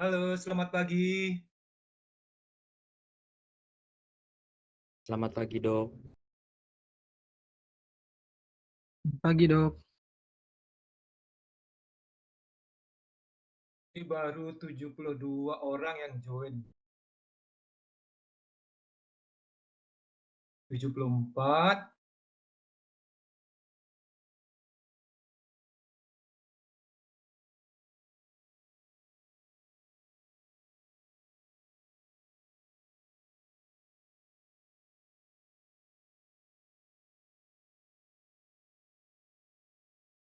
Halo, selamat pagi. Selamat pagi, Dok. Pagi dok. Ini baru 72 orang yang join. 74.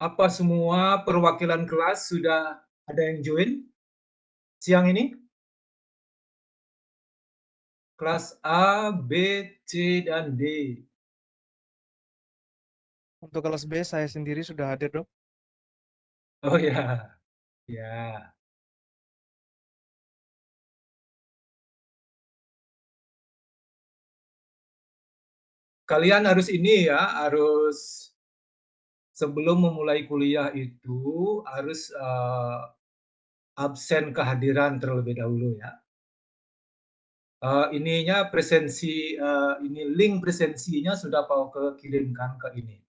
Apa semua perwakilan kelas sudah ada yang join siang ini? Kelas A, B, C, dan D. Untuk kelas B saya sendiri sudah hadir dok. Oh ya, ya. Kalian harus ini ya, harus sebelum memulai kuliah itu harus absen kehadiran terlebih dahulu ya. Ininya presensi, ini link presensinya sudah Pak kirimkan ke ini,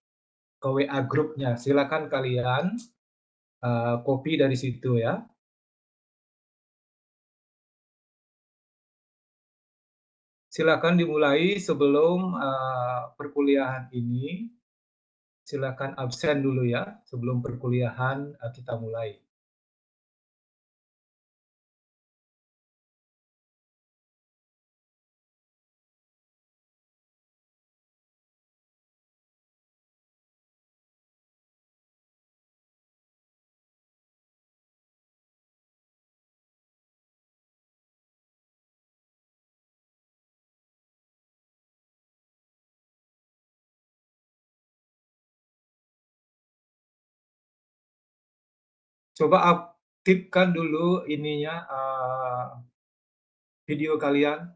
ke WA grupnya. Silakan kalian copy dari situ ya. Silakan dimulai sebelum perkuliahan ini. Silakan absen dulu ya sebelum perkuliahan kita mulai. Coba aktifkan dulu ininya video kalian.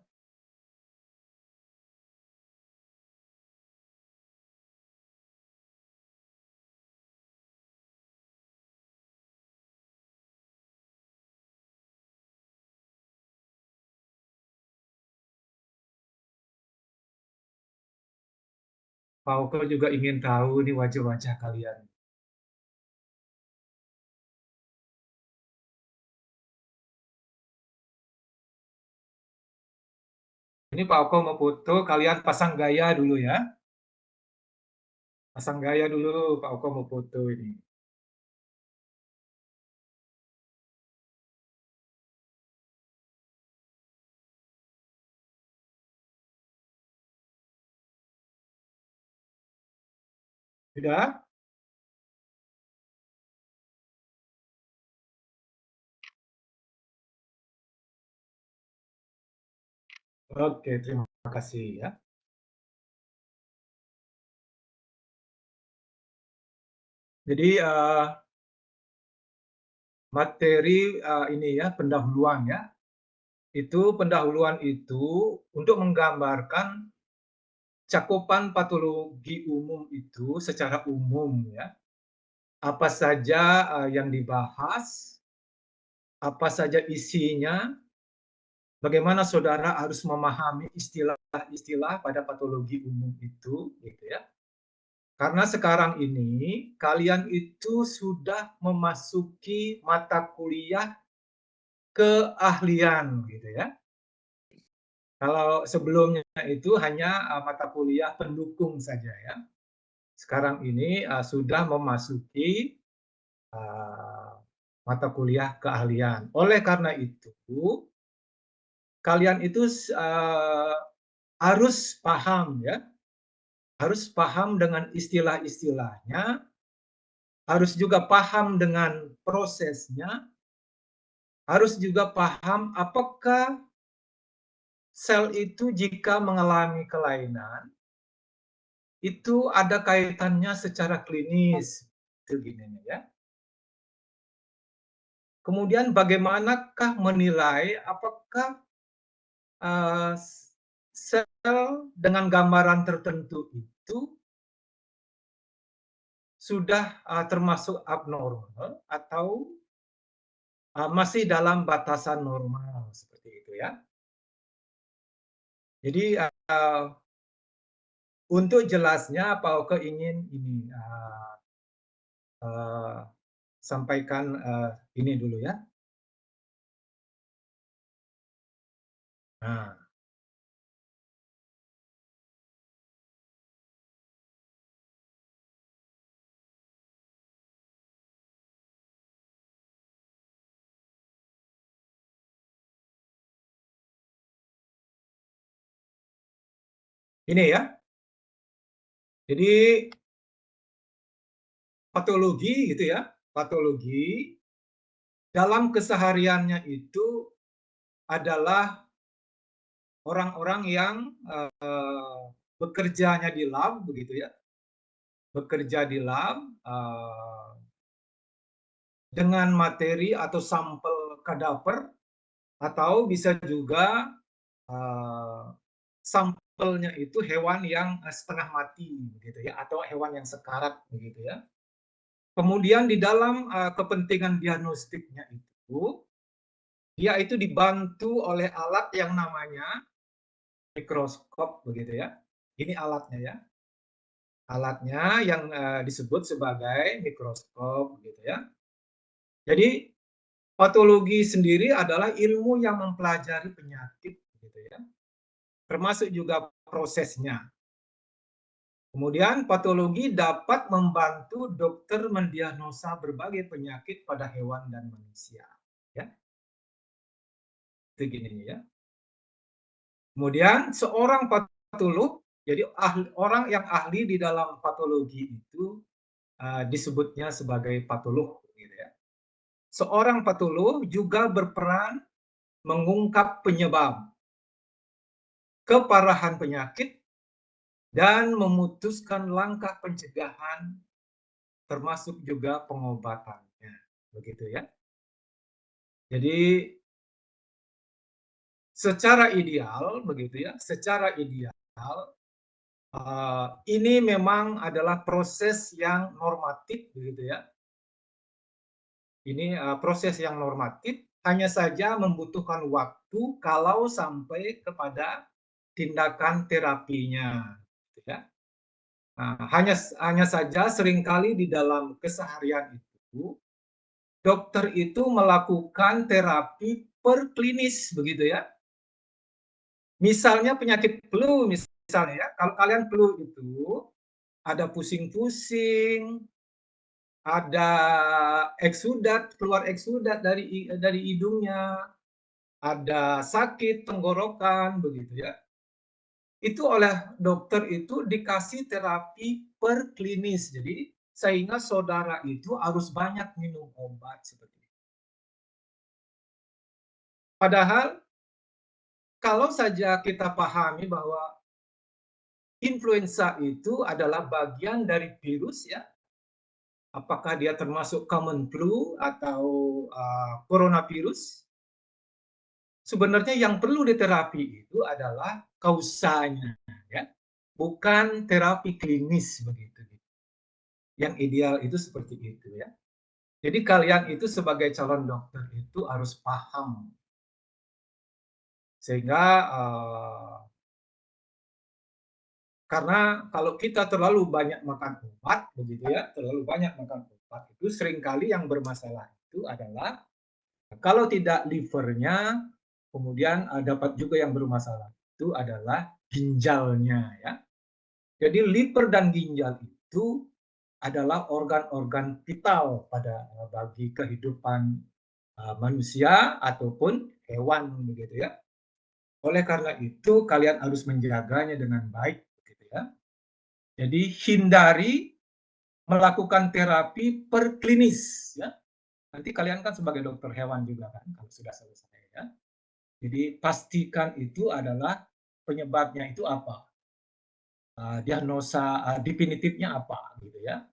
Pak juga ingin tahu nih wajah-wajah kalian. Ini Pak Oko mau foto, kalian pasang gaya dulu ya. Pasang gaya dulu, Pak Oko mau foto ini. Sudah? Oke, terima kasih ya. Jadi materi ini ya pendahuluan ya. Itu pendahuluan itu untuk menggambarkan cakupan patologi umum itu secara umum ya. Apa saja yang dibahas, apa saja isinya, bagaimana saudara harus memahami istilah-istilah pada patologi umum itu gitu ya. Karena sekarang ini kalian itu sudah memasuki mata kuliah keahlian gitu ya. Kalau sebelumnya itu hanya mata kuliah pendukung saja ya. Sekarang ini sudah memasuki mata kuliah keahlian. Oleh karena itu, kalian itu harus paham ya, harus paham dengan istilah-istilahnya, harus juga paham dengan prosesnya, harus juga paham apakah sel itu jika mengalami kelainan, itu ada kaitannya secara klinis. Itu gini ya. Kemudian bagaimanakah menilai apakah sel dengan gambaran tertentu itu sudah termasuk abnormal atau masih dalam batasan normal seperti itu ya. Jadi untuk jelasnya Pak Oke ingin ini sampaikan ini dulu ya. Nah, ini ya. Jadi patologi gitu ya. Patologi dalam kesehariannya itu adalah orang-orang yang bekerjanya di lab begitu ya. Bekerja di lab dengan materi atau sampel kadaver atau bisa juga sampelnya itu hewan yang setengah mati begitu ya atau hewan yang sekarat begitu ya. Kemudian di dalam kepentingan diagnostiknya itu dia itu dibantu oleh alat yang namanya mikroskop begitu ya. Ini alatnya ya. Alatnya yang disebut sebagai mikroskop gitu ya. Jadi patologi sendiri adalah ilmu yang mempelajari penyakit gitu ya. Termasuk juga prosesnya. Kemudian patologi dapat membantu dokter mendiagnosa berbagai penyakit pada hewan dan manusia ya. Itu gini ya. Kemudian seorang patolog, jadi orang yang ahli di dalam patologi itu disebutnya sebagai patolog gitu ya. Seorang patolog juga berperan mengungkap penyebab, keparahan penyakit, dan memutuskan langkah pencegahan termasuk juga pengobatannya. Begitu ya. Jadi secara ideal begitu ya, secara ideal ini memang adalah proses yang normatif begitu ya. Ini proses yang normatif, hanya saja membutuhkan waktu kalau sampai kepada tindakan terapinya. Gitu ya. Nah, hanya saja seringkali di dalam keseharian itu, dokter itu melakukan terapi perklinis begitu ya. Misalnya penyakit flu misalnya ya, kalau kalian flu itu ada pusing-pusing, ada eksudat, keluar eksudat dari hidungnya, ada sakit tenggorokan begitu ya. Itu oleh dokter itu dikasih terapi perklinis. Jadi sehingga saudara itu harus banyak minum obat seperti itu. Padahal kalau saja kita pahami bahwa influenza itu adalah bagian dari virus ya, apakah dia termasuk common flu atau coronavirus, sebenarnya yang perlu diterapi itu adalah kausanya, ya, bukan terapi klinis begitu. Yang ideal itu seperti itu ya. Jadi kalian itu sebagai calon dokter itu harus paham, sehingga karena kalau kita terlalu banyak makan obat, begitu ya, terlalu banyak makan obat itu seringkali yang bermasalah itu adalah kalau tidak livernya, kemudian dapat juga yang bermasalah itu adalah ginjalnya ya. Jadi liver dan ginjal itu adalah organ-organ vital pada bagi kehidupan manusia ataupun hewan begitu ya. Oleh karena itu kalian harus menjaganya dengan baik begitu ya. Jadi hindari melakukan terapi perklinis ya. Nanti kalian kan sebagai dokter hewan juga kan kalau sudah selesai ya. Jadi pastikan itu adalah penyebabnya itu apa. Diagnosa definitifnya apa gitu ya.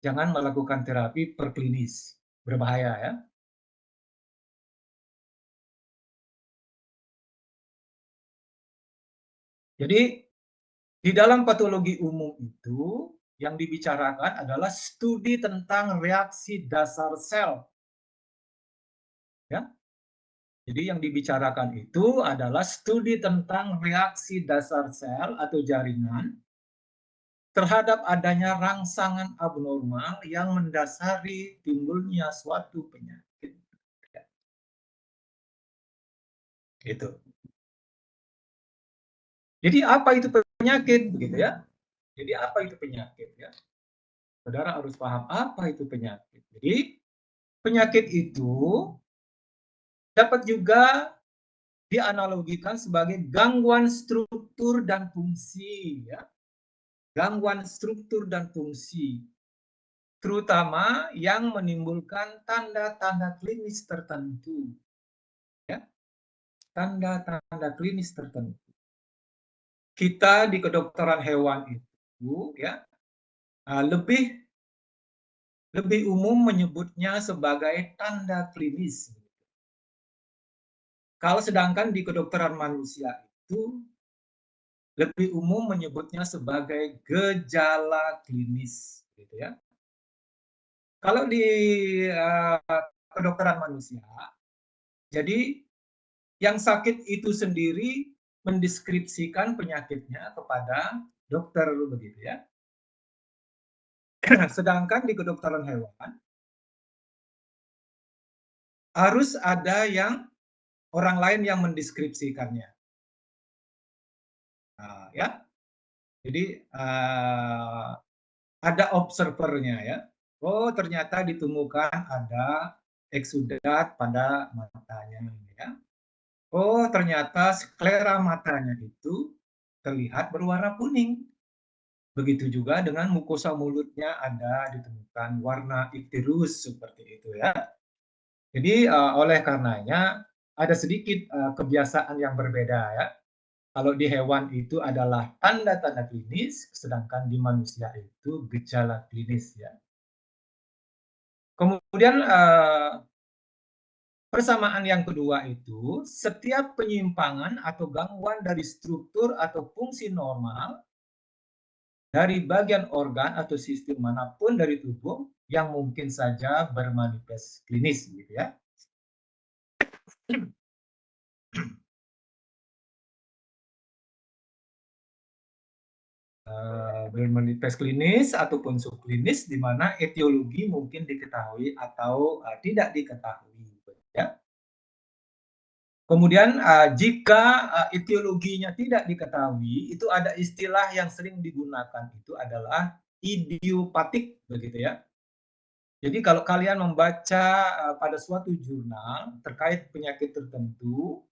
Jangan melakukan terapi perklinis, berbahaya ya. Jadi di dalam patologi umum itu yang dibicarakan adalah studi tentang reaksi dasar sel Jadi yang dibicarakan itu adalah studi tentang reaksi dasar sel atau jaringan terhadap adanya rangsangan abnormal yang mendasari timbulnya suatu penyakit. Gitu. Jadi apa itu penyakit, begitu ya? Jadi apa itu penyakit ya? Saudara harus paham apa itu penyakit. Jadi penyakit itu dapat juga dianalogikan sebagai gangguan struktur dan fungsi ya. Gangguan struktur dan fungsi, terutama yang menimbulkan tanda-tanda klinis tertentu. Ya, tanda-tanda klinis tertentu. Kita di kedokteran hewan itu ya lebih umum menyebutnya sebagai tanda klinis. Kalau sedangkan di kedokteran manusia itu lebih umum menyebutnya sebagai gejala klinis, gitu ya. Kalau di kedokteran manusia, jadi yang sakit itu sendiri mendeskripsikan penyakitnya kepada dokter, begitu ya. Sedangkan di kedokteran hewan harus ada yang orang lain yang mendeskripsikannya. Nah, ya, jadi ada observernya ya. Oh, ternyata ditemukan ada eksudat pada matanya ya. Oh, ternyata sklera matanya itu terlihat berwarna kuning. Begitu juga dengan mukosa mulutnya ada ditemukan warna ikterus seperti itu ya. Jadi oleh karenanya ada sedikit kebiasaan yang berbeda ya. Kalau di hewan itu adalah tanda-tanda klinis, sedangkan di manusia itu gejala klinis ya. Kemudian persamaan yang kedua itu, setiap penyimpangan atau gangguan dari struktur atau fungsi normal dari bagian organ atau sistem manapun dari tubuh yang mungkin saja bermanifest klinis gitu ya. Bermanifest klinis ataupun subklinis di mana etiologi mungkin diketahui atau tidak diketahui ya. Kemudian jika etiologinya tidak diketahui, itu ada istilah yang sering digunakan itu adalah idiopatik begitu ya. Jadi kalau kalian membaca pada suatu jurnal terkait penyakit tertentu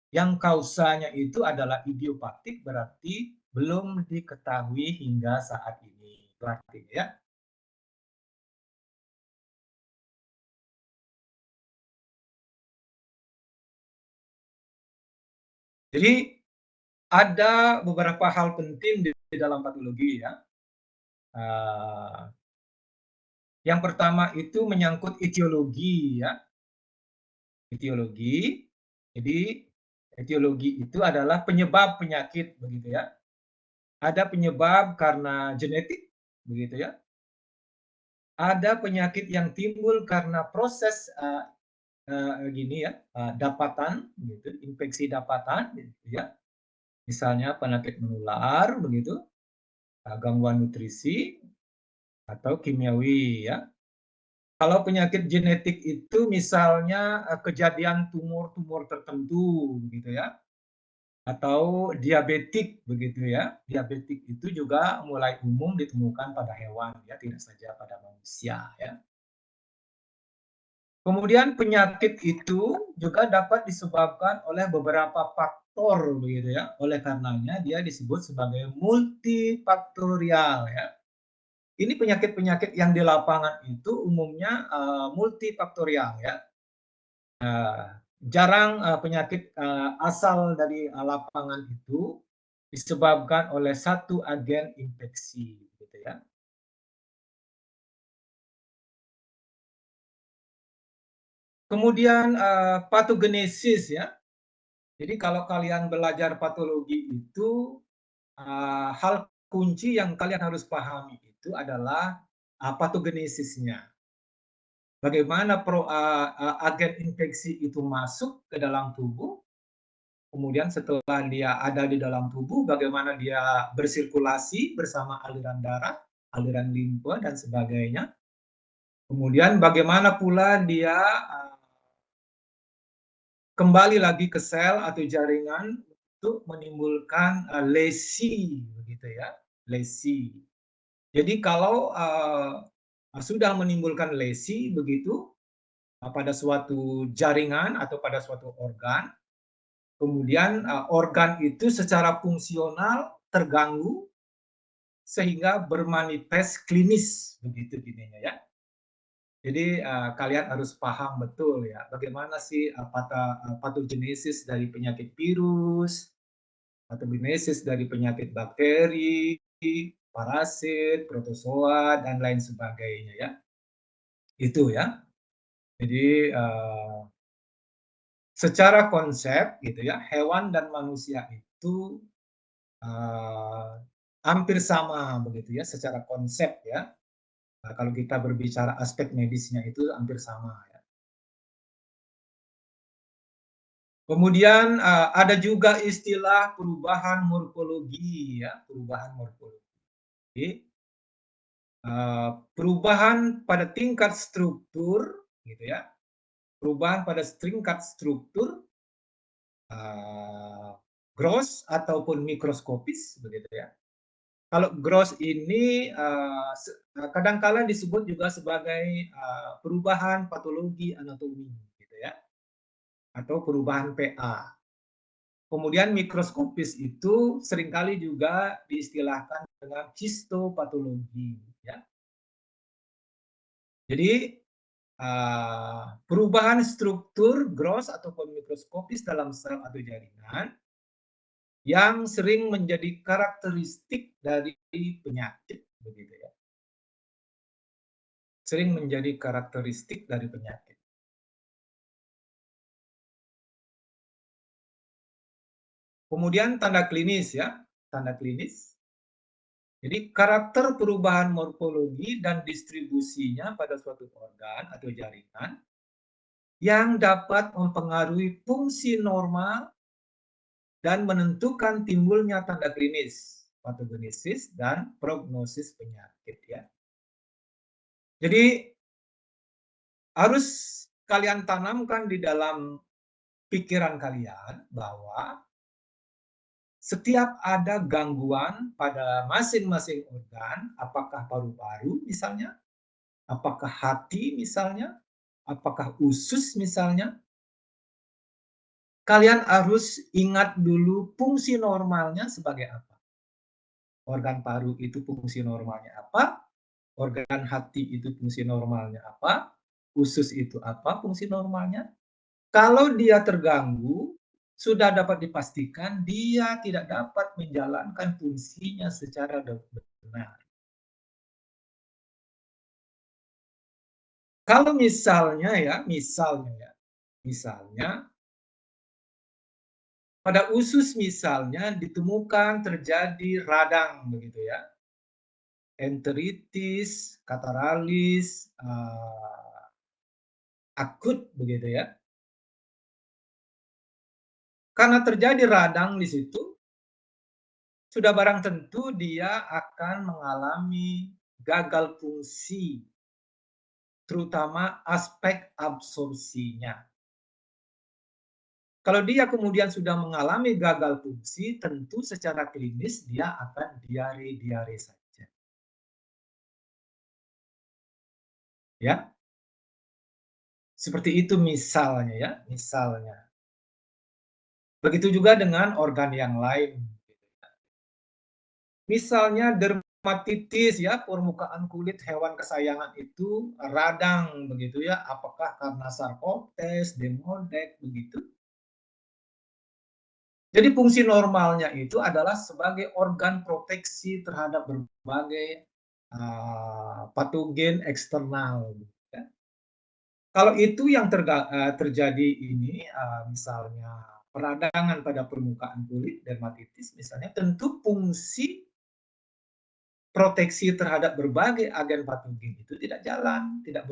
yang kausanya itu adalah idiopatik berarti belum diketahui hingga saat ini. Itu artinya ya. Jadi ada beberapa hal penting di dalam patologi ya. Yang pertama itu menyangkut etiologi ya. Etiologi. Jadi etiologi itu adalah penyebab penyakit begitu ya. Ada penyebab karena genetik begitu ya. Ada penyakit yang timbul karena proses gini ya, dapatan gitu, infeksi dapatan gitu ya. Misalnya penyakit menular begitu, gangguan nutrisi atau kimiawi ya. Kalau penyakit genetik itu misalnya kejadian tumor-tumor tertentu gitu ya. Atau diabetik begitu ya. Diabetik itu juga mulai umum ditemukan pada hewan ya, tidak saja pada manusia ya. Kemudian penyakit itu juga dapat disebabkan oleh beberapa faktor begitu ya. Oleh karenanya dia disebut sebagai multifaktorial ya. Ini penyakit-penyakit yang di lapangan itu umumnya multifaktorial ya. Jarang penyakit asal dari lapangan itu disebabkan oleh satu agen infeksi gitu ya. Kemudian patogenesis ya. Jadi kalau kalian belajar patologi itu hal kunci yang kalian harus pahami itu adalah patogenesisnya. bagaimana agen infeksi itu masuk ke dalam tubuh, kemudian setelah dia ada di dalam tubuh, bagaimana dia bersirkulasi bersama aliran darah, aliran limpa, dan sebagainya. Kemudian bagaimana pula dia kembali lagi ke sel atau jaringan untuk menimbulkan lesi, begitu ya, lesi. Jadi kalau sudah menimbulkan lesi begitu pada suatu jaringan atau pada suatu organ, kemudian organ itu secara fungsional terganggu sehingga bermanifest klinis begitu gininya ya. Jadi kalian harus paham betul ya bagaimana sih patogenesis dari penyakit virus, patogenesis dari penyakit bakteri, parasit, protozoa, dan lain sebagainya ya. Itu ya. Jadi secara konsep gitu ya, hewan dan manusia itu hampir sama begitu ya secara konsep ya. Nah, kalau kita berbicara aspek medisnya itu hampir sama ya. Kemudian ada juga istilah perubahan morfologi ya, perubahan morfologi. Perubahan pada tingkat struktur gitu ya. Perubahan pada tingkat struktur gross ataupun mikroskopis begitu ya. Kalau gross ini kadang-kala disebut juga sebagai perubahan patologi anatomi gitu ya. Atau perubahan PA. Kemudian mikroskopis itu seringkali juga diistilahkan dengan histopatologi ya. Jadi perubahan struktur gross ataupun mikroskopis dalam sel atau jaringan yang sering menjadi karakteristik dari penyakit begitu ya. Sering menjadi karakteristik dari penyakit. Kemudian tanda klinis ya, tanda klinis. Jadi karakter perubahan morfologi dan distribusinya pada suatu organ atau jaringan yang dapat mempengaruhi fungsi normal dan menentukan timbulnya tanda klinis, patogenesis, dan prognosis penyakit ya. Jadi harus kalian tanamkan di dalam pikiran kalian bahwa setiap ada gangguan pada masing-masing organ, apakah paru-paru misalnya, apakah hati misalnya, apakah usus misalnya, kalian harus ingat dulu fungsi normalnya sebagai apa. Organ paru itu fungsi normalnya apa, organ hati itu fungsi normalnya apa, usus itu apa fungsi normalnya. Kalau dia terganggu, sudah dapat dipastikan dia tidak dapat menjalankan fungsinya secara benar. Kalau misalnya pada usus misalnya ditemukan terjadi radang begitu ya, enteritis, kataralis, akut begitu ya. Karena terjadi radang di situ, sudah barang tentu dia akan mengalami gagal fungsi, terutama aspek absorpsinya. Kalau dia kemudian sudah mengalami gagal fungsi, tentu secara klinis dia akan diare-diare saja. Ya. Seperti itu misalnya ya, misalnya. Begitu juga dengan organ yang lain. Misalnya dermatitis ya, permukaan kulit hewan kesayangan itu radang begitu ya, apakah karena sarkoptes, demodek begitu. Jadi fungsi normalnya itu adalah sebagai organ proteksi terhadap berbagai patogen eksternal. Ya. Kalau itu yang terjadi ini, misalnya peradangan pada permukaan kulit, dermatitis misalnya, tentu fungsi proteksi terhadap berbagai agen patogen itu tidak jalan, tidak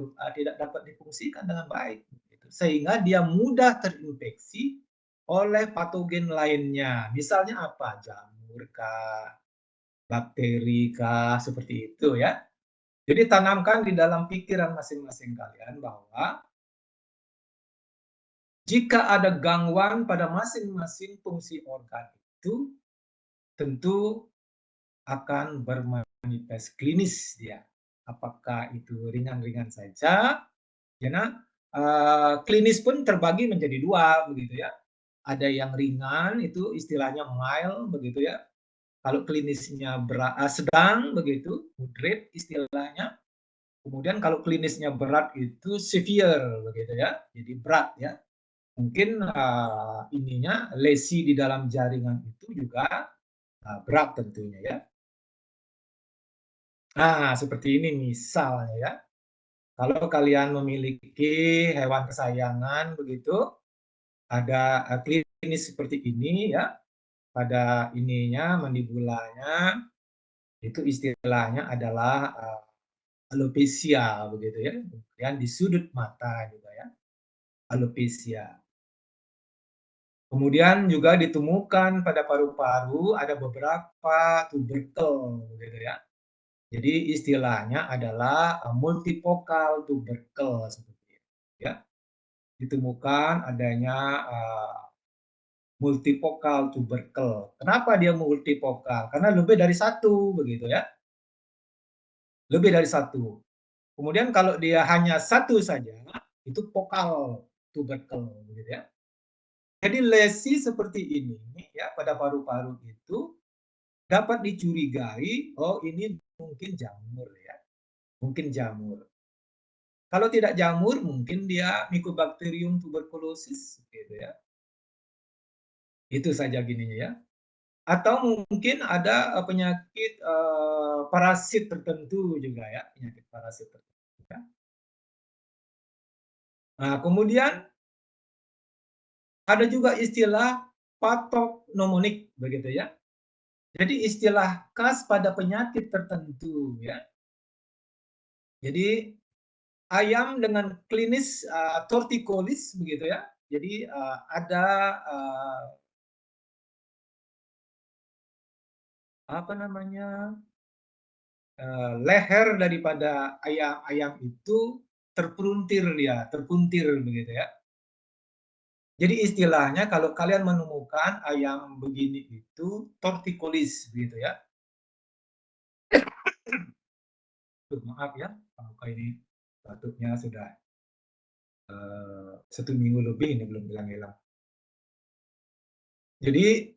dapat difungsikan dengan baik, gitu. Sehingga dia mudah terinfeksi oleh patogen lainnya. Misalnya apa? Jamur kah, bakteri kah, seperti itu ya. Jadi tanamkan di dalam pikiran masing-masing kalian bahwa jika ada gangguan pada masing-masing fungsi organ itu, tentu akan bermanifest klinis dia. Apakah itu ringan-ringan saja, ya nah, klinis pun terbagi menjadi dua begitu ya. Ada yang ringan itu istilahnya mild begitu ya. Kalau klinisnya sedang begitu, moderate istilahnya. Kemudian kalau klinisnya berat itu severe begitu ya. Jadi berat ya. Mungkin ininya lesi di dalam jaringan itu juga berat tentunya ya. Nah, seperti ini misalnya ya. Kalau kalian memiliki hewan kesayangan begitu, ada klinis seperti ini ya, pada ininya mandibulanya itu istilahnya adalah alopecia begitu ya. Kemudian di sudut mata juga ya, alopecia. Kemudian juga ditemukan pada paru-paru ada beberapa tuberkel begitu ya. Jadi istilahnya adalah multifocal tubercle seperti itu ya. Ditemukan adanya multifocal tubercle. Kenapa dia multifocal? Karena lebih dari satu begitu ya. Lebih dari satu. Kemudian kalau dia hanya satu saja itu fokal tubercle begitu ya. Jadi lesi seperti ini ya pada paru-paru itu dapat dicurigai, oh ini mungkin jamur ya, mungkin jamur. Kalau tidak jamur, mungkin dia Mycobacterium tuberculosis, gitu ya. Itu saja gininya ya. Atau mungkin ada penyakit parasit tertentu juga ya, penyakit parasit tertentu. Ya. Nah, kemudian ada juga istilah patognomonik begitu ya. Jadi istilah khas pada penyakit tertentu ya. Jadi ayam dengan klinis torticollis begitu ya. Jadi ada apa namanya leher daripada ayam itu terpuntir begitu ya. Jadi istilahnya kalau kalian menemukan ayam begini itu torticollis begitu ya. Maaf ya, kalau ini batuknya sudah 1 minggu lebih ini belum hilang-hilang. Jadi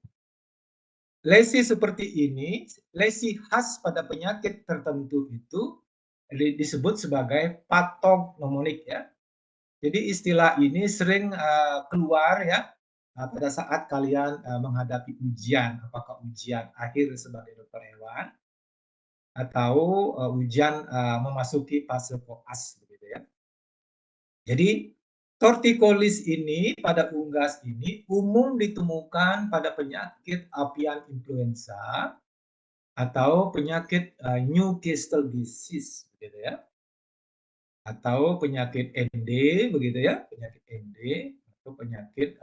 lesi seperti ini, lesi khas pada penyakit tertentu itu disebut sebagai patognomonik ya. Jadi istilah ini sering keluar ya pada saat kalian menghadapi ujian, apakah ujian akhir sebagai dokter hewan atau ujian memasuki fase koas begitu ya. Jadi torticollis ini pada unggas ini umum ditemukan pada penyakit avian influenza atau penyakit Newcastle disease begitu ya. Atau penyakit ND begitu ya, penyakit ND atau penyakit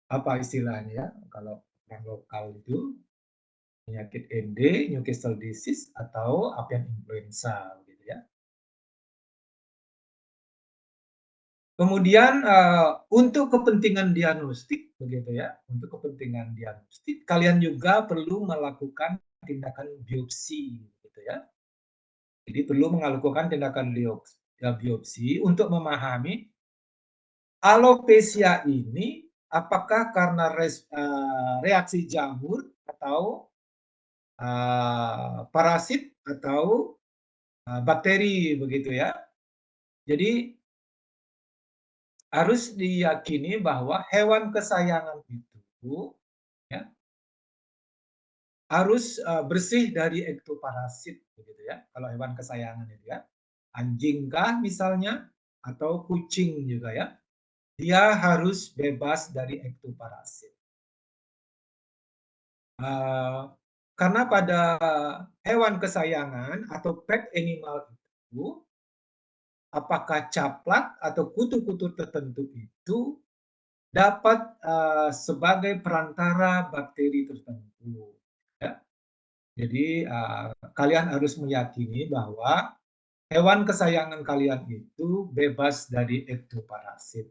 apa istilahnya ya kalau yang lokal itu penyakit ND, Newcastle disease atau avian influenza begitu ya. Kemudian untuk kepentingan diagnostik begitu ya, untuk kepentingan diagnostik kalian juga perlu melakukan tindakan biopsi gitu ya. Jadi perlu melakukan tindakan biopsi untuk memahami alopecia ini apakah karena reaksi jamur atau parasit atau bakteri begitu ya. Jadi harus diyakini bahwa hewan kesayangan itu ya, harus bersih dari ektoparasit begitu ya. Kalau hewan kesayangan itu ya, anjingkah misalnya atau kucing juga ya, dia harus bebas dari ektoparasit. Karena pada hewan kesayangan atau pet animal itu, apakah caplak atau kutu-kutu tertentu itu dapat sebagai perantara bakteri tertentu. Ya. Jadi kalian harus meyakini bahwa hewan kesayangan kalian itu bebas dari ektoparasit.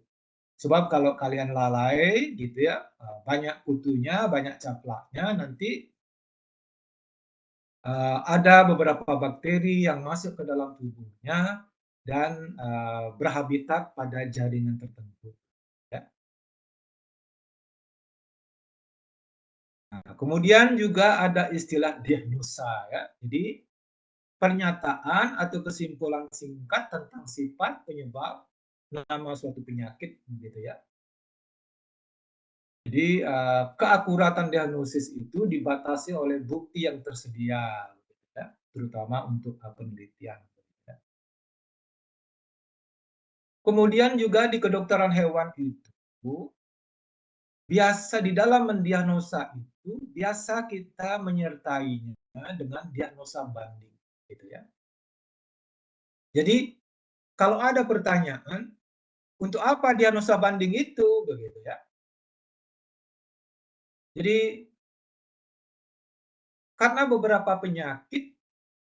Sebab kalau kalian lalai gitu ya, banyak kutunya, banyak caplaknya, nanti ada beberapa bakteri yang masuk ke dalam tubuhnya dan berhabitat pada jaringan tertentu. Ya. Nah, kemudian juga ada istilah diagnosa ya. Jadi pernyataan atau kesimpulan singkat tentang sifat penyebab nama suatu penyakit gitu ya. Jadi keakuratan diagnosis itu dibatasi oleh bukti yang tersedia, ya, terutama untuk penelitian. Ya. Kemudian juga di kedokteran hewan itu biasa di dalam mendiagnosa itu biasa kita menyertainya dengan diagnosa banding, gitu ya. Jadi kalau ada pertanyaan, untuk apa diagnosa banding itu, begitu ya? Jadi karena beberapa penyakit,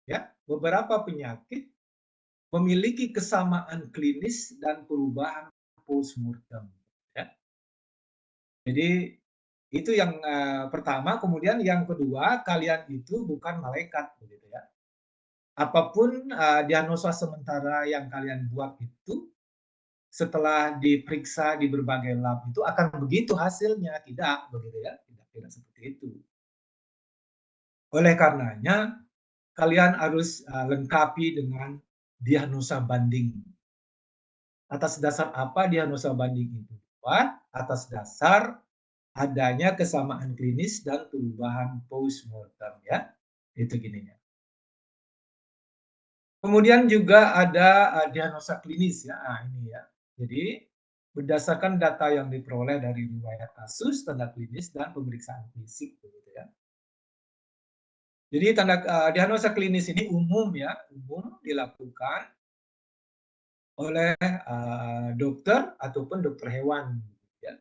ya, beberapa penyakit memiliki kesamaan klinis dan perubahan postmortem. Ya. Jadi itu yang pertama. Kemudian yang kedua, kalian itu bukan malaikat, begitu ya. Apapun diagnosa sementara yang kalian buat itu, setelah diperiksa di berbagai lab itu akan begitu hasilnya, tidak, begitu ya, tidak seperti itu. Oleh karenanya, kalian harus lengkapi dengan diagnosa banding. Atas dasar apa diagnosa banding itu dibuat? Atas dasar adanya kesamaan klinis dan perubahan postmortem ya. Itu gininya. Kemudian juga ada diagnosa klinis ya. Nah, ini ya. Jadi berdasarkan data yang diperoleh dari riwayat kasus, tanda klinis dan pemeriksaan fisik begitu ya. Jadi diagnosa klinis ini umum ya, umum dilakukan oleh dokter ataupun dokter hewan. Ya.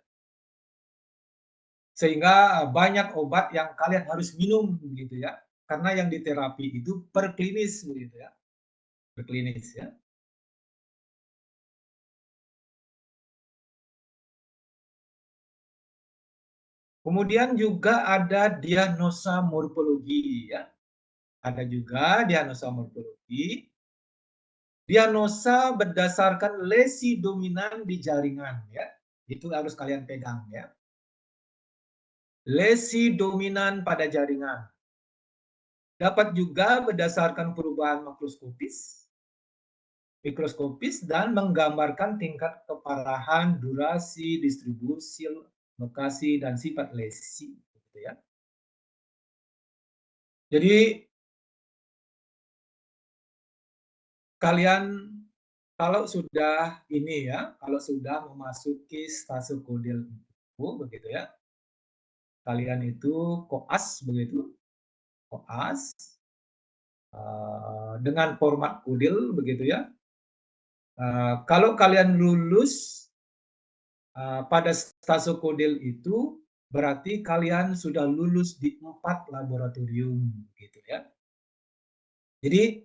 Sehingga banyak obat yang kalian harus minum begitu ya. Karena yang diterapi itu perklinis begitu ya. Perklinis ya. Kemudian juga ada diagnosa morfologi ya. Ada juga diagnosa morfologi. Diagnosa berdasarkan lesi dominan di jaringan ya. Itu harus kalian pegang ya. Lesi dominan pada jaringan. Dapat juga berdasarkan perubahan mikroskopis dan menggambarkan tingkat keparahan, durasi, distribusi, lokasi, dan sifat lesi. Gitu ya. Jadi kalian kalau sudah ini ya, kalau sudah memasuki stase kodil itu, begitu ya, kalian itu koas begitu, koas dengan format kodil begitu ya. Kalau kalian lulus pada stase kodil itu berarti kalian sudah lulus di 4 laboratorium gitu ya. Jadi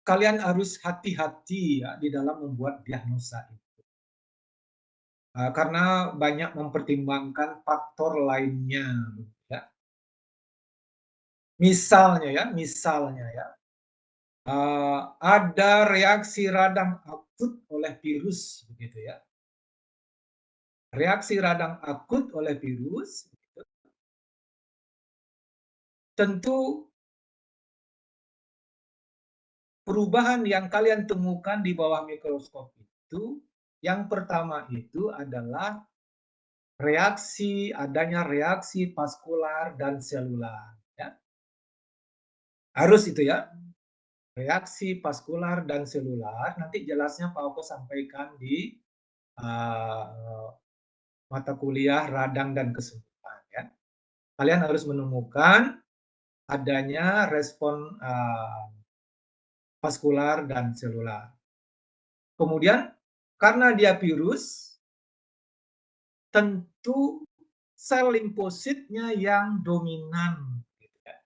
kalian harus hati-hati ya di dalam membuat diagnosa itu. Karena banyak mempertimbangkan faktor lainnya ya. Misalnya ya, ada reaksi radang akut oleh virus begitu ya. Reaksi radang akut oleh virus tentu perubahan yang kalian temukan di bawah mikroskop itu, yang pertama itu adalah adanya reaksi vaskular dan selular. Ya. Harus itu ya, reaksi vaskular dan selular. Nanti jelasnya Pak Oko sampaikan di mata kuliah radang dan kesembuhan ya. Kalian harus menemukan adanya respon vaskular dan selular. Kemudian karena dia virus, tentu sel limfositnya yang dominan. Gitu ya.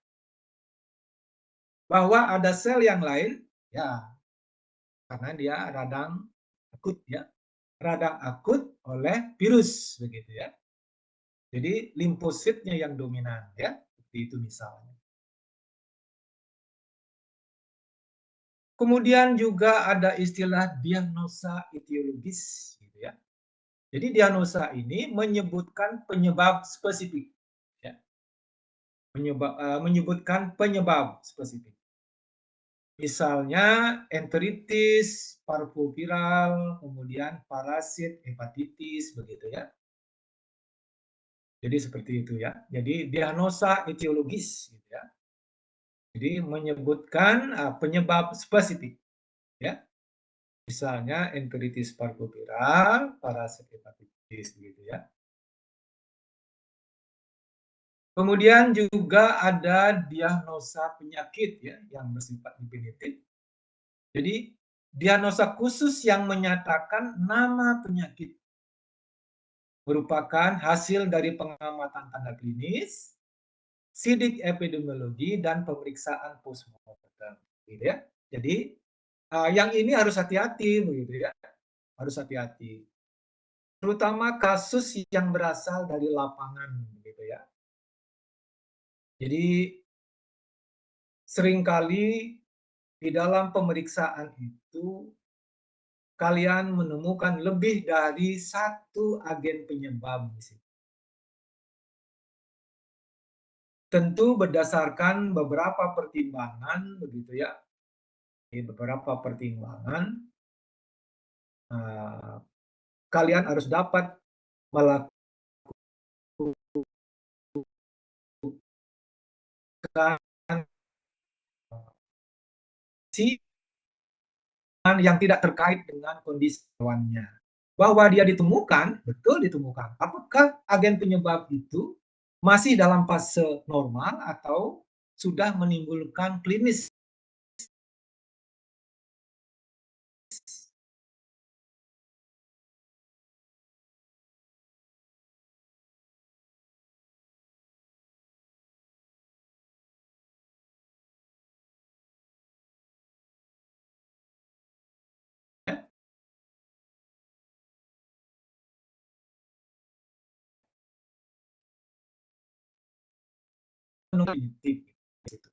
Bahwa ada sel yang lain, ya karena dia radang akut ya, radang akut oleh virus begitu ya. Jadi limfositnya yang dominan ya, seperti itu misalnya. Kemudian juga ada istilah diagnosa etiologis gitu ya. Jadi diagnosa ini menyebutkan penyebab spesifik ya. Menyebutkan penyebab spesifik. Misalnya enteritis, parvoviral, kemudian parasit, hepatitis begitu ya. Jadi seperti itu ya. Jadi diagnosa etiologis gitu ya. Jadi menyebutkan penyebab spesifik ya. Misalnya enteritis parvoviral, parasit hepatitis begitu ya. Kemudian juga ada diagnosa penyakit ya yang bersifat definitif. Jadi diagnosa khusus yang menyatakan nama penyakit merupakan hasil dari pengamatan tanda klinis, sidik epidemiologi dan pemeriksaan postmortem. Gitu ya. Jadi yang ini harus hati-hati begitu ya. Harus hati-hati. Terutama kasus yang berasal dari lapangan gitu ya. Jadi seringkali di dalam pemeriksaan itu kalian menemukan lebih dari satu agen penyebab di situ. Tentu berdasarkan beberapa pertimbangan begitu ya. Beberapa pertimbangan kalian harus dapat melakukan yang tidak terkait dengan kondisi hewannya. Bahwa dia ditemukan, betul ditemukan. Apakah agen penyebab itu masih dalam fase normal atau sudah menimbulkan klinis?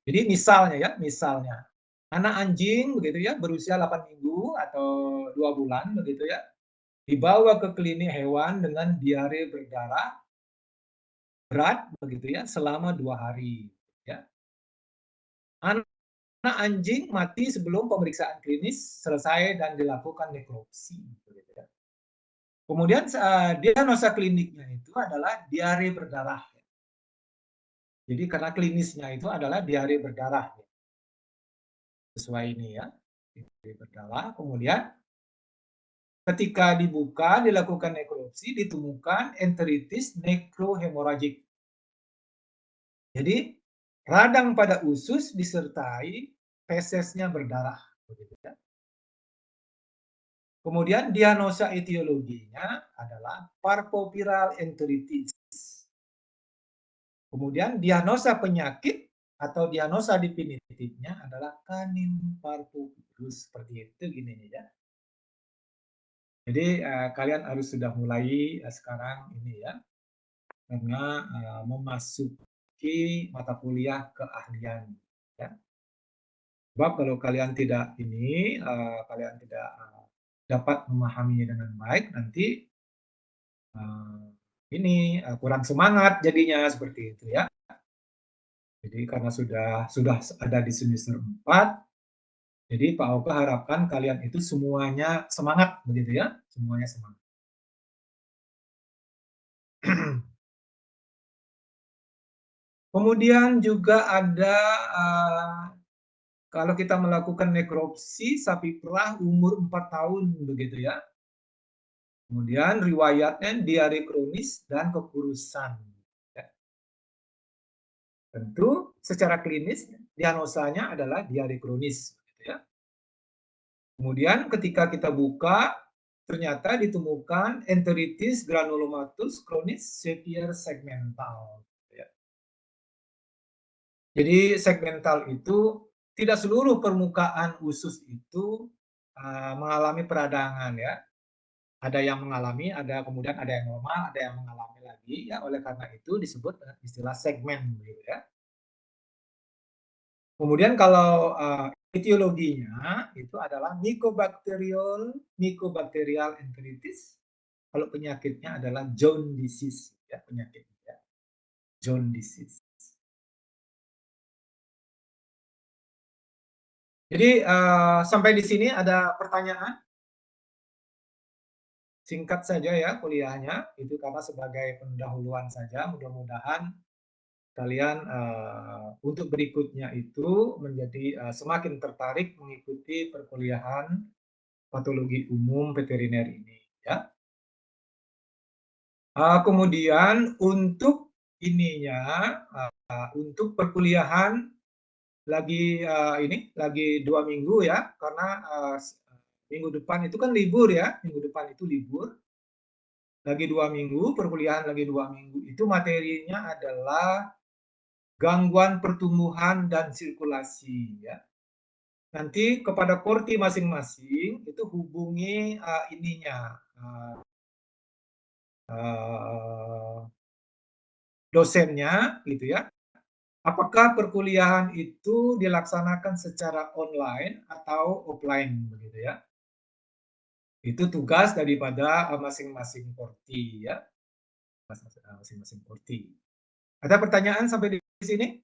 Jadi misalnya anak anjing begitu ya berusia 8 minggu atau 2 bulan begitu ya dibawa ke klinik hewan dengan diare berdarah berat begitu ya selama 2 hari ya. Anak anjing mati sebelum pemeriksaan klinis selesai dan dilakukan nekropsi begitu ya. Kemudian diagnosa kliniknya itu adalah diare berdarah. Jadi karena klinisnya itu adalah diare berdarah. Sesuai ini ya. Diare berdarah. Kemudian ketika dibuka, dilakukan nekropsi, ditemukan enteritis nekrohemoragik. Jadi radang pada usus disertai fesesnya berdarah. Kemudian diagnosa etiologinya adalah parvoviral enteritis. Kemudian diagnosa penyakit atau diagnosa definitifnya adalah canin parvovirus. Seperti itu gini ya. Jadi kalian harus sudah mulai sekarang ini ya. Karena memasuki mata kuliah keahlian ya. Sebab kalau kalian tidak ini kalian tidak dapat memahaminya dengan baik nanti ini kurang semangat jadinya seperti itu ya. Jadi karena sudah ada di semester 4 jadi Pak Oka harapkan kalian itu semuanya semangat begitu ya, semuanya semangat. Kemudian juga ada kalau kita melakukan nekropsi sapi perah umur 4 tahun begitu ya. Kemudian riwayatnya diare kronis dan kekurusan. Ya. Tentu secara klinis diagnosanya adalah diare kronis. Gitu ya. Kemudian ketika kita buka, ternyata ditemukan enteritis granulomatous kronis severe segmental. Ya. Jadi segmental itu tidak seluruh permukaan usus itu mengalami peradangan ya. Ada yang mengalami, kemudian ada yang normal, ada yang mengalami lagi ya. Oleh karena itu disebut dengan istilah segmen gitu ya. Kemudian kalau etiologinya itu adalah mycobacterial enteritis. Kalau penyakitnya adalah Jones disease ya penyakitnya. Ya. Jones disease. Jadi sampai di sini ada pertanyaan? Singkat saja ya kuliahnya, itu karena sebagai pendahuluan saja. Mudah-mudahan kalian untuk berikutnya itu menjadi semakin tertarik mengikuti perkuliahan patologi umum veteriner ini. Ya. Kemudian untuk ininya, untuk perkuliahan lagi 2 minggu ya, karena minggu depan itu kan libur ya, minggu depan itu libur. Lagi 2 minggu, perkuliahan lagi 2 minggu, itu materinya adalah gangguan pertumbuhan dan sirkulasi ya. Nanti kepada korti masing-masing itu hubungi dosennya gitu ya. Apakah perkuliahan itu dilaksanakan secara online atau offline begitu ya. Itu tugas daripada masing-masing korti ya. Masing-masing korti. Ada pertanyaan sampai di sini?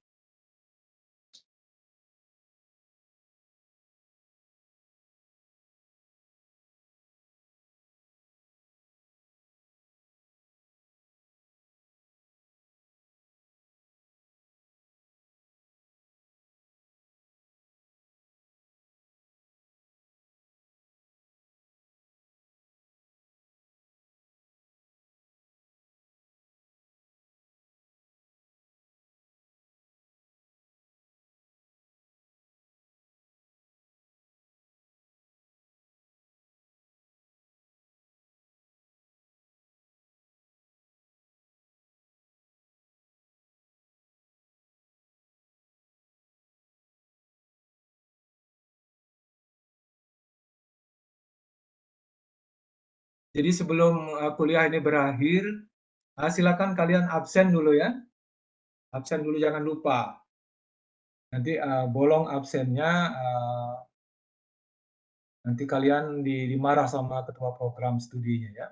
Jadi sebelum kuliah ini berakhir, silakan kalian absen dulu ya. Absen dulu jangan lupa. Nanti bolong absennya, nanti kalian dimarah sama ketua program studinya ya.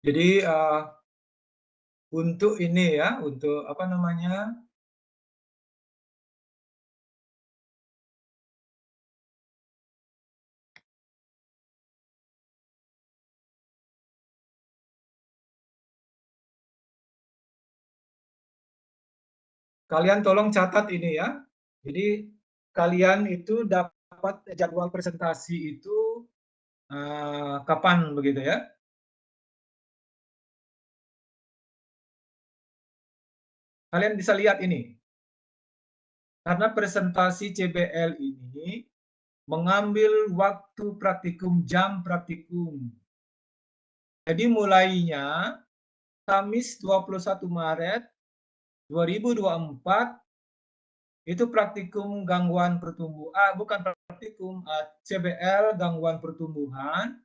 Jadi untuk ini ya, untuk apa namanya? Kalian tolong catat ini ya. Jadi kalian itu dapat jadwal presentasi itu kapan begitu ya? Kalian bisa lihat ini. Karena presentasi CBL ini mengambil waktu praktikum, jam praktikum. Jadi mulainya Kamis 21 Maret 2024 itu praktikum gangguan pertumbuhan, bukan praktikum, CBL gangguan pertumbuhan.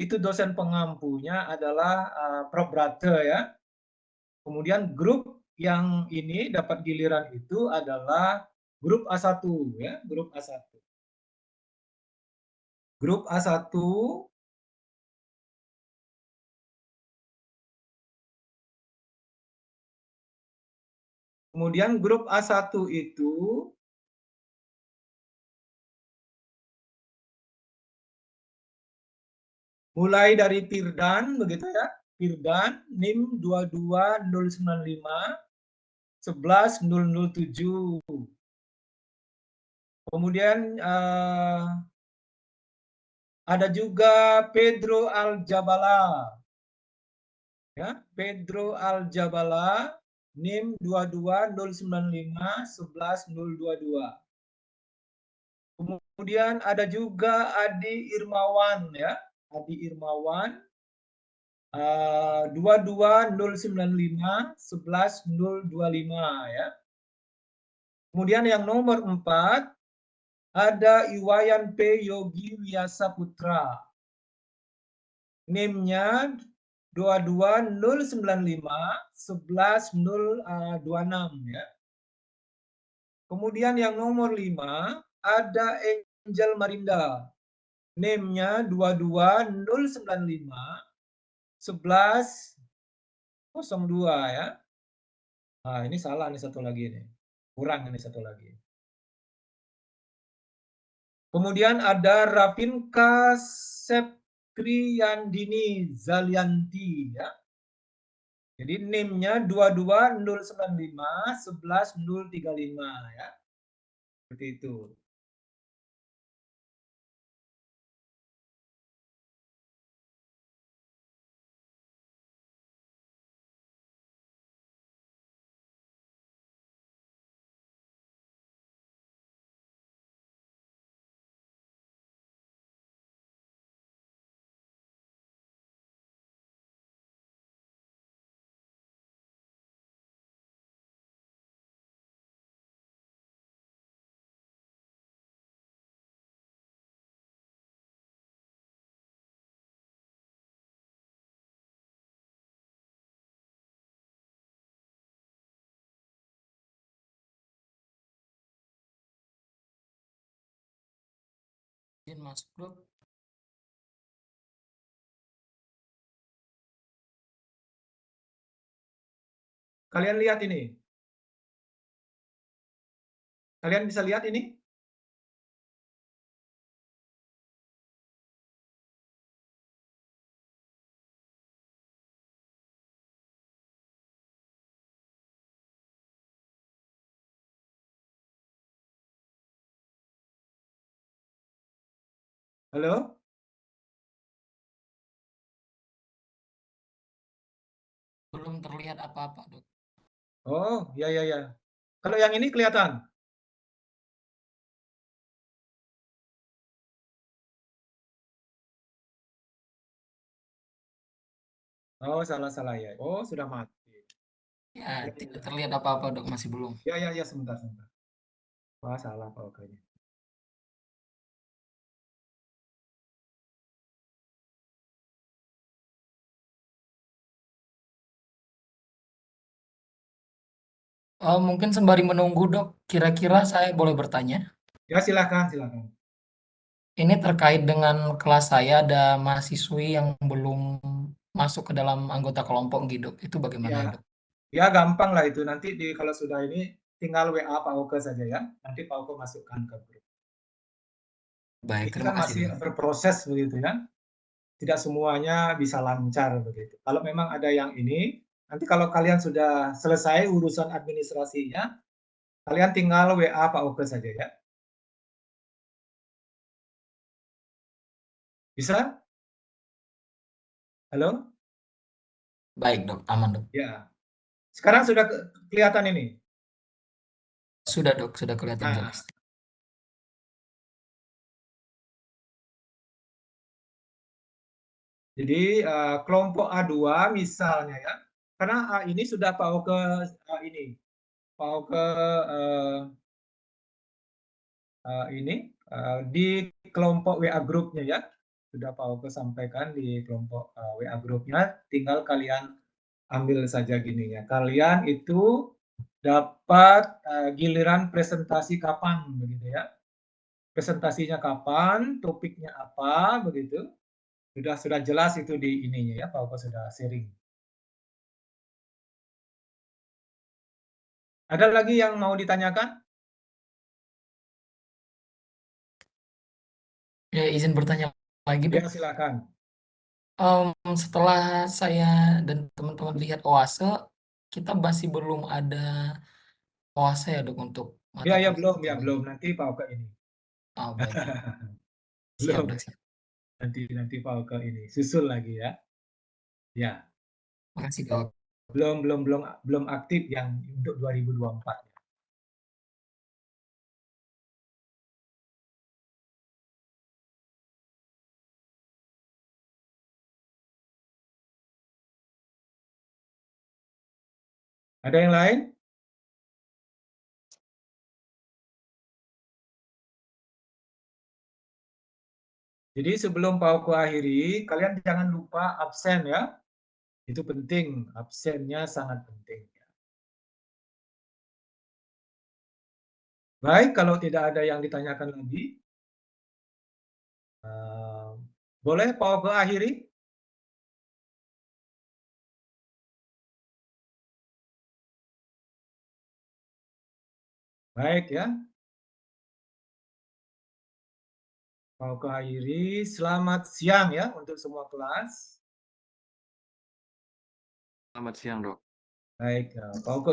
Itu dosen pengampunya adalah Prof. Brate ya. Kemudian grup yang ini dapat giliran itu adalah grup A1 ya, grup A1. Grup A1 kemudian grup A1 itu mulai dari Tirdan begitu ya. Firdan, NIM 22095 11007. Kemudian ada juga Pedro Aljabala. Ya, Pedro Aljabala, NIM 22095 11022. Kemudian ada juga Adi Irmawan, ya, Adi Irmawan 22095 11025, ya. Kemudian yang nomor 4 ada Iwayan P. Yogi Wiasa Putra. NIM-nya 22095 11026, ya. Kemudian yang nomor 5 ada Angel Marinda. NIM-nya 22095 1102, ya. Nah, ini salah nih satu lagi nih. Kurang ini satu lagi. Kemudian ada Rafinka Septriandini Zalianti, ya. Jadi NIM-nya 22095 11035, ya. Seperti itu. Izin masuk dok. Kalian lihat ini. Kalian bisa lihat ini? Halo? Belum terlihat apa-apa dok. Oh, ya, ya, ya. Kalau yang ini kelihatan? Oh, salah-salah ya. Oh, sudah mati. Ya, tidak terlihat apa-apa dok, masih belum. Ya, ya, ya, sebentar, sebentar. Wah, salah pokoknya. Mungkin sembari menunggu dok, kira-kira saya boleh bertanya? Ya, silakan, silakan. Ini terkait dengan kelas saya, ada mahasiswi yang belum masuk ke dalam anggota kelompok gitu dok. Itu bagaimana Ya, ya dok? ya gampang lah itu. Nanti kalau sudah ini tinggal WA Pak Oke saja ya. Nanti Pak Oke masukkan ke grup. Baik, Ini terima kan kasih masih dok. berproses begitu ya. Tidak semuanya bisa lancar begitu. Kalau memang ada yang ini, nanti kalau kalian sudah selesai urusan administrasinya, kalian tinggal WA Pak Oke saja ya. Bisa? Halo? Baik dok, aman dok. Ya. Sekarang sudah kelihatan ini. Sudah dok, sudah kelihatan Nah, jelas. jadi kelompok A2 misalnya ya, karena ini sudah Pak Oke ini, Pak Oke ini di kelompok WA grupnya ya, sudah Pak Oke sampaikan di kelompok WA grupnya, tinggal kalian ambil saja gininya. Kalian itu dapat giliran presentasi kapan begitu ya. Presentasinya kapan, topiknya apa begitu. Sudah jelas itu di ininya ya, Pak Oke sudah sharing. Ada lagi yang mau ditanyakan? Ya, izin bertanya lagi dok. Ya, silakan. Setelah saya dan teman-teman lihat OASE, kita masih belum ada OASE ya dok untuk mata Ya, kuliah belum, ini. nanti Pak Oka ini. Oh baik, siap Belum, dok, siap. nanti Pak Oka ini. Susul lagi ya. Ya, Makasih dok. belum aktif yang untuk 2024. Ada yang lain? Jadi sebelum Pak Oka akhiri, kalian jangan lupa absen ya. Itu penting, absennya sangat penting. Baik, kalau tidak ada yang ditanyakan lagi, boleh Pak Oka akhiri? Baik ya. Pak Oka akhiri, selamat siang ya untuk semua kelas. Selamat siang, Dok. Baik, Pak Oka